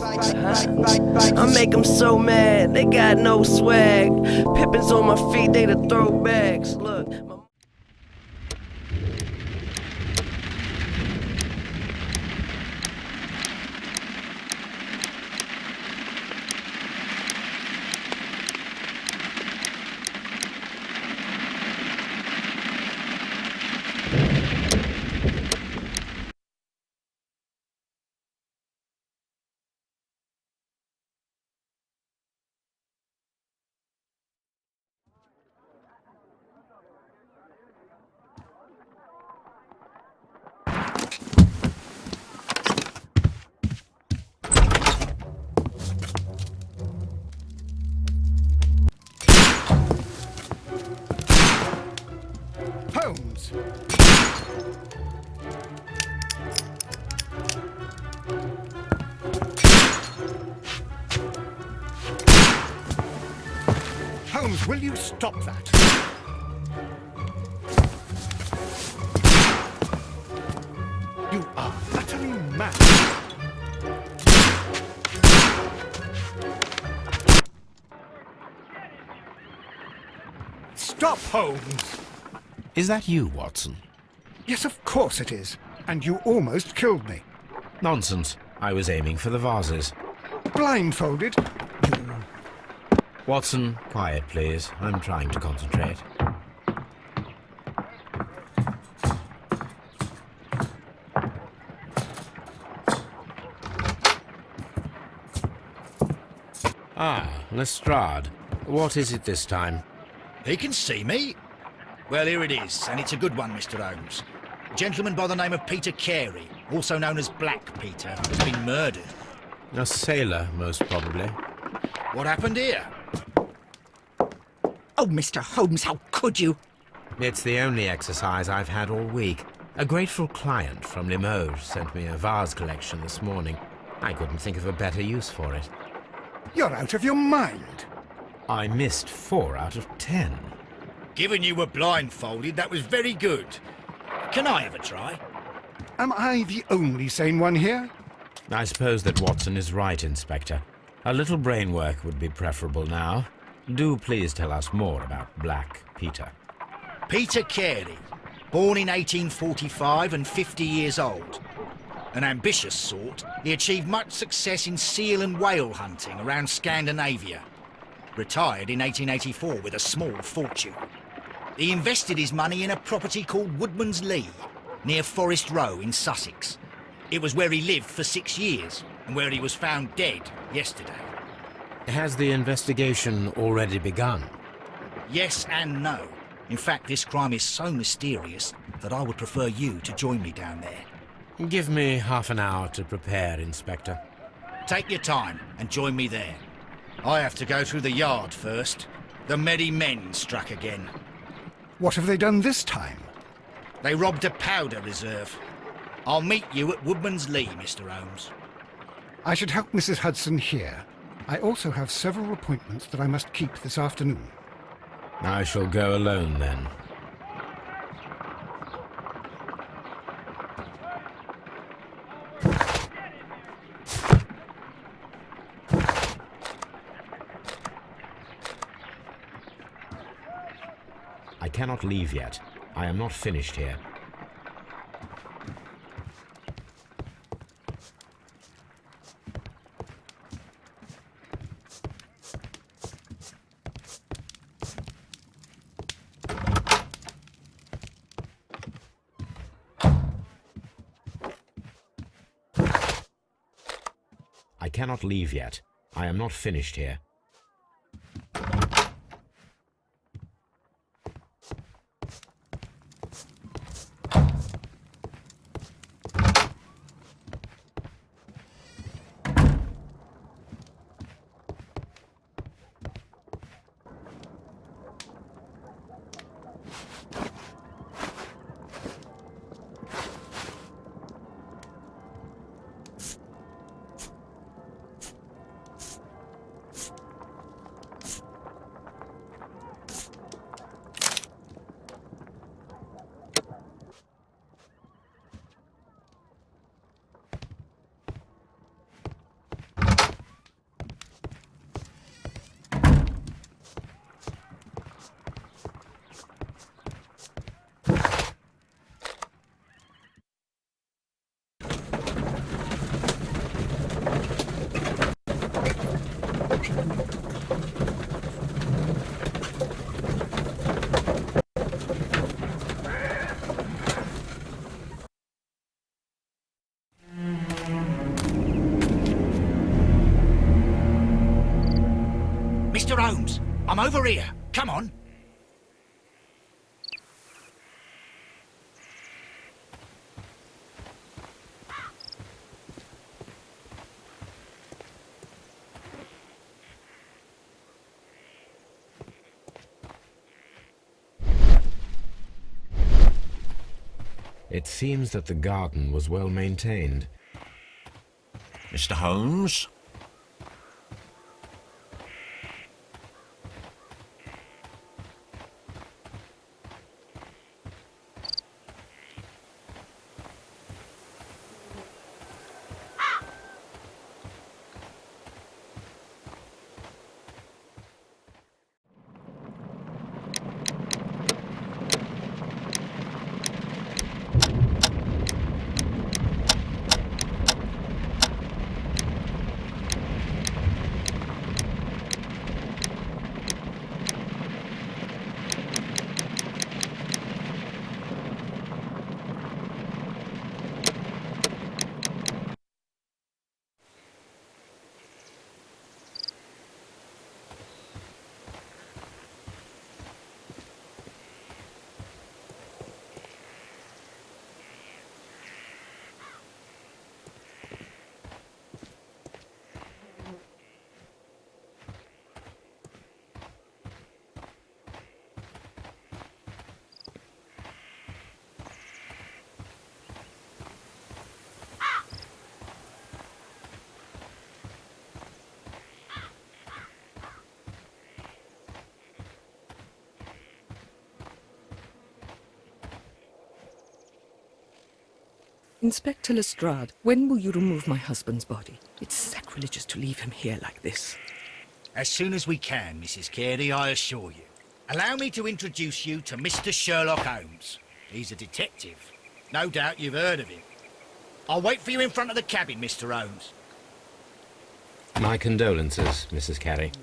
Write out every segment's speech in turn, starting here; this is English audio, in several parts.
I make them so mad, they got no swag. Pippins on my feet, they the throwbacks. Look. Holmes! Holmes, will you stop that? You are utterly mad. Stop, Holmes! Is that you, Watson? Yes, of course it is. And you almost killed me. Nonsense. I was aiming for the vases. Blindfolded? Watson, quiet, please. I'm trying to concentrate. Ah, Lestrade. What is it this time? He can see me. Well, here it is, and it's a good one, Mr. Holmes. A gentleman by the name of Peter Carey, also known as Black Peter, has been murdered. A sailor, most probably. What happened here? Oh, Mr. Holmes, how could you? It's the only exercise I've had all week. A grateful client from Limoges sent me a vase collection this morning. I couldn't think of a better use for it. You're out of your mind. I missed 4 out of 10. Given you were blindfolded, that was very good. Can I have a try? Am I the only sane one here? I suppose that Watson is right, Inspector. A little brain work would be preferable now. Do please tell us more about Black Peter. Peter Carey, born in 1845 and 50 years old. An ambitious sort, he achieved much success in seal and whale hunting around Scandinavia. Retired in 1884 with a small fortune. He invested his money in a property called Woodman's Lee, near Forest Row in Sussex. It was where he lived for 6 years, and where he was found dead yesterday. Has the investigation already begun? Yes and no. In fact, this crime is so mysterious that I would prefer you to join me down there. Give me half an hour to prepare, Inspector. Take your time and join me there. I have to go through the yard first. The Merry Men struck again. What have they done this time? They robbed a powder reserve. I'll meet you at Woodman's Lee, Mr. Holmes. I should help Mrs. Hudson here. I also have several appointments that I must keep this afternoon. I shall go alone, then. I cannot leave yet. I am not finished here. I cannot leave yet. I am not finished here. Holmes, I'm over here. Come on. It seems that the garden was well maintained. Mr. Holmes? Inspector Lestrade, when will you remove my husband's body? It's sacrilegious to leave him here like this. As soon as we can, Mrs. Carey, I assure you. Allow me to introduce you to Mr. Sherlock Holmes. He's a detective. No doubt you've heard of him. I'll wait for you in front of the cabin, Mr. Holmes. My condolences, Mrs. Carey.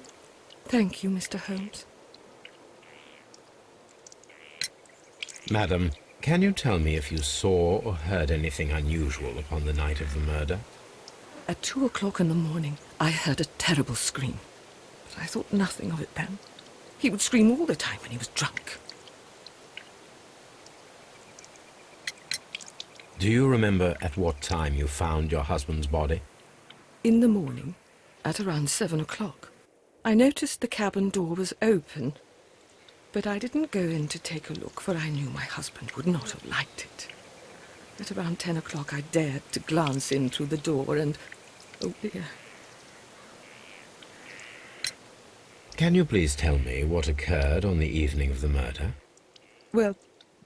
Thank you, Mr. Holmes. Madam, can you tell me if you saw or heard anything unusual upon the night of the murder? At 2 o'clock in the morning, I heard a terrible scream. But I thought nothing of it then. He would scream all the time when he was drunk. Do you remember at what time you found your husband's body? In the morning, at around 7 o'clock, I noticed the cabin door was open. But I didn't go in to take a look, for I knew my husband would not have liked it. At around 10 o'clock, I dared to glance in through the door and... oh dear. Can you please tell me what occurred on the evening of the murder? Well,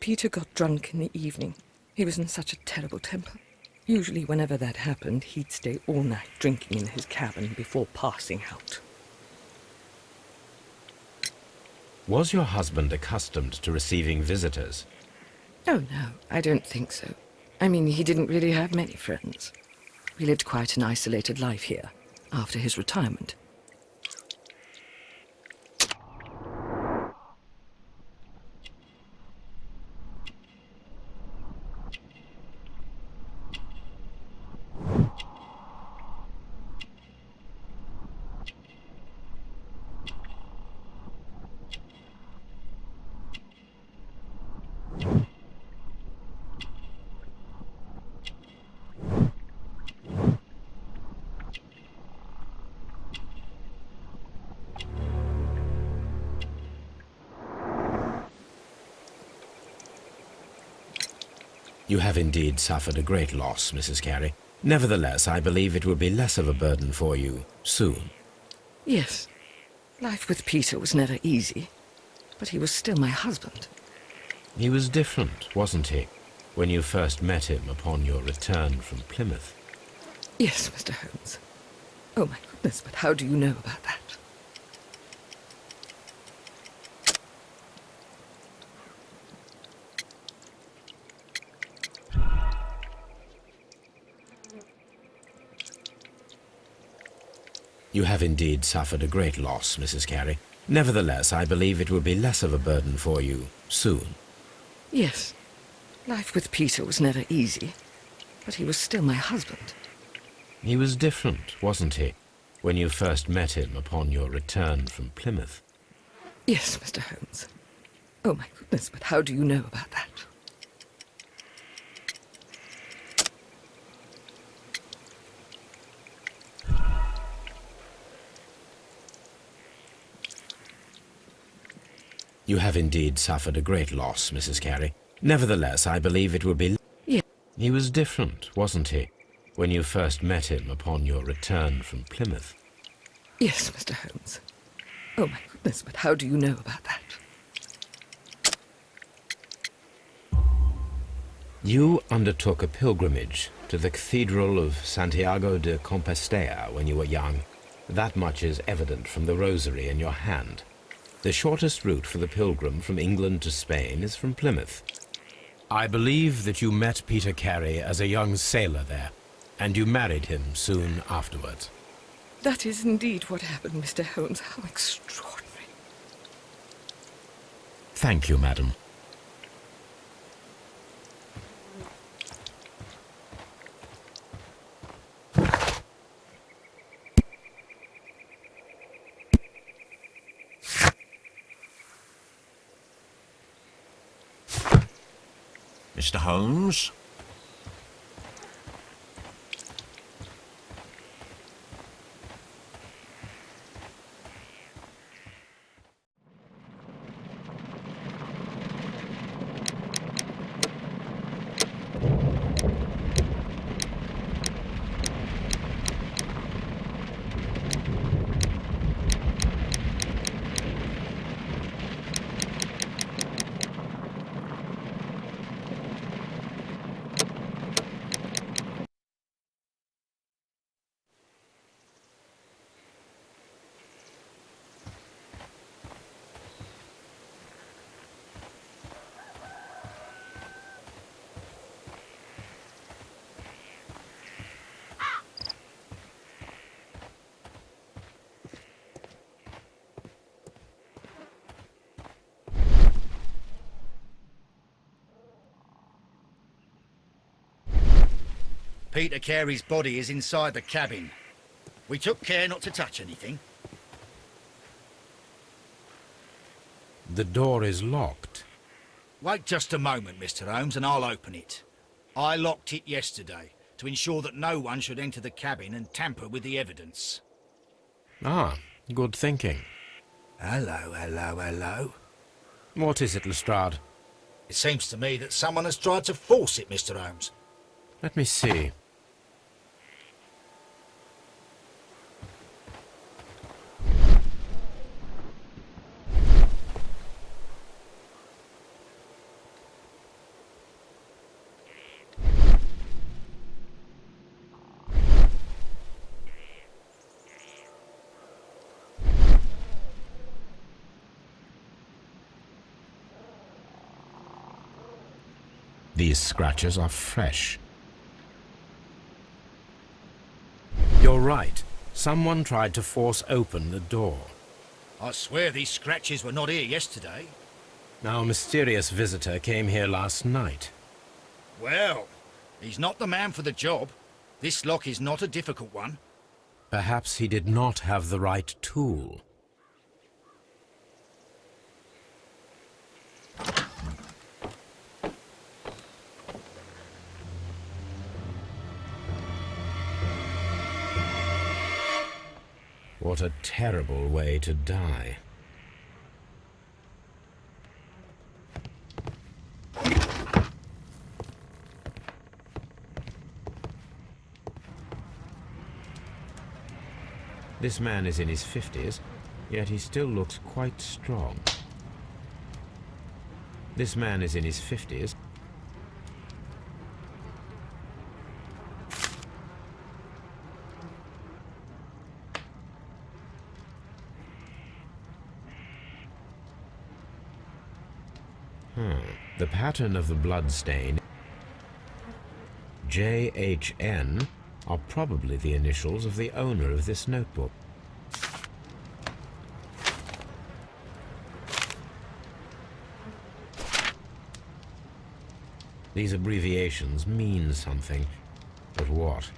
Peter got drunk in the evening. He was in such a terrible temper. Usually, whenever that happened, he'd stay all night drinking in his cabin before passing out. Was your husband accustomed to receiving visitors? Oh, no, I don't think so. I mean, he didn't really have many friends. We lived quite an isolated life here, after his retirement. You have indeed suffered a great loss, Mrs. Carey. Nevertheless, I believe it will be less of a burden for you soon. Yes, life with Peter was never easy, but he was still my husband. He was different, wasn't he, when you first met him upon your return from Plymouth? Yes, Mr. Holmes. Oh, my goodness, but how do you know about that? You have indeed suffered a great loss, Mrs. Carey. Nevertheless, I believe it will be less of a burden for you soon. Yes, life with Peter was never easy, but he was still my husband. He was different, wasn't he, when you first met him upon your return from Plymouth? Yes, Mr. Holmes. Oh, my goodness, but how do you know about that? You have indeed suffered a great loss, Mrs. Carey. Nevertheless, I believe it would be... Yes. He was different, wasn't he, when you first met him upon your return from Plymouth? Yes, Mr. Holmes. Oh, my goodness, but how do you know about that? You undertook a pilgrimage to the Cathedral of Santiago de Compostela when you were young. That much is evident from the rosary in your hand. The shortest route for the pilgrim from England to Spain is from Plymouth. I believe that you met Peter Carey as a young sailor there, and you married him soon afterwards. That is indeed what happened, Mr. Holmes. How extraordinary. Thank you, madam. Mr. Holmes? Peter Carey's body is inside the cabin. We took care not to touch anything. The door is locked. Wait just a moment, Mr. Holmes, and I'll open it. I locked it yesterday to ensure that no one should enter the cabin and tamper with the evidence. Ah, good thinking. Hello, hello, hello. What is it, Lestrade? It seems to me that someone has tried to force it, Mr. Holmes. Let me see. These scratches are fresh. You're right. Someone tried to force open the door. I swear these scratches were not here yesterday. Our mysterious visitor came here last night. Well, he's not the man for the job. This lock is not a difficult one. Perhaps he did not have the right tool. What a terrible way to die. This man is in his 50s, yet he still looks quite strong. This man is in his 50s. The pattern of the blood stain, JHN, are probably the initials of the owner of this notebook. These abbreviations mean something, but what?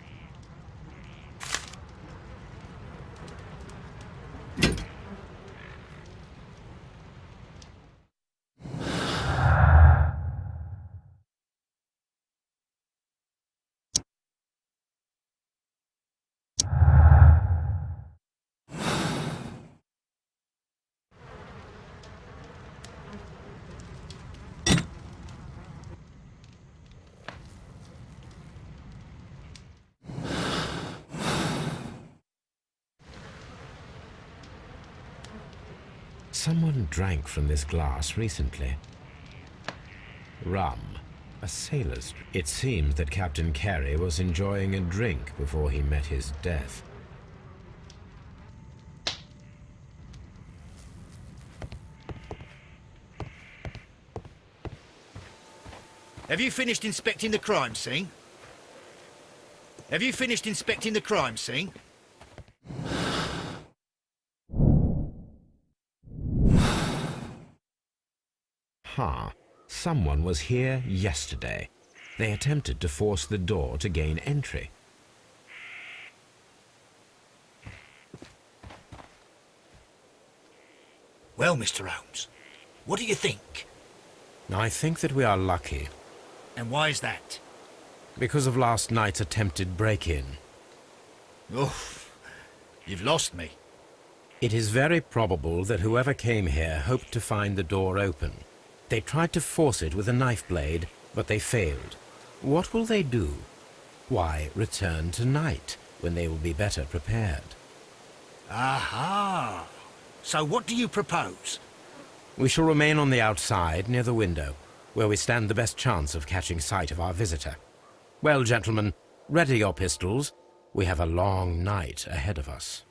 Someone drank from this glass recently. Rum. A sailor's. It seems that Captain Carey was enjoying a drink before he met his death. Have you finished inspecting the crime scene? Have you finished inspecting the crime scene? Ha! Someone was here yesterday. They attempted to force the door to gain entry. Well, Mr. Holmes, what do you think? I think that we are lucky, And why is that? because of last night's attempted break-in. Oof, you've lost me. It is very probable that whoever came here hoped to find the door open. They tried to force it with a knife blade, but they failed. What will they do? Why, return tonight, when they will be better prepared. Aha! So what do you propose? We shall remain on the outside, near the window, where we stand the best chance of catching sight of our visitor. Well, gentlemen, ready your pistols. We have a long night ahead of us.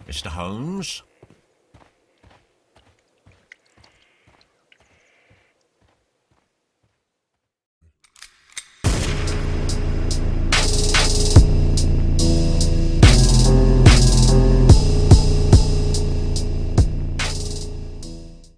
Mr. Holmes?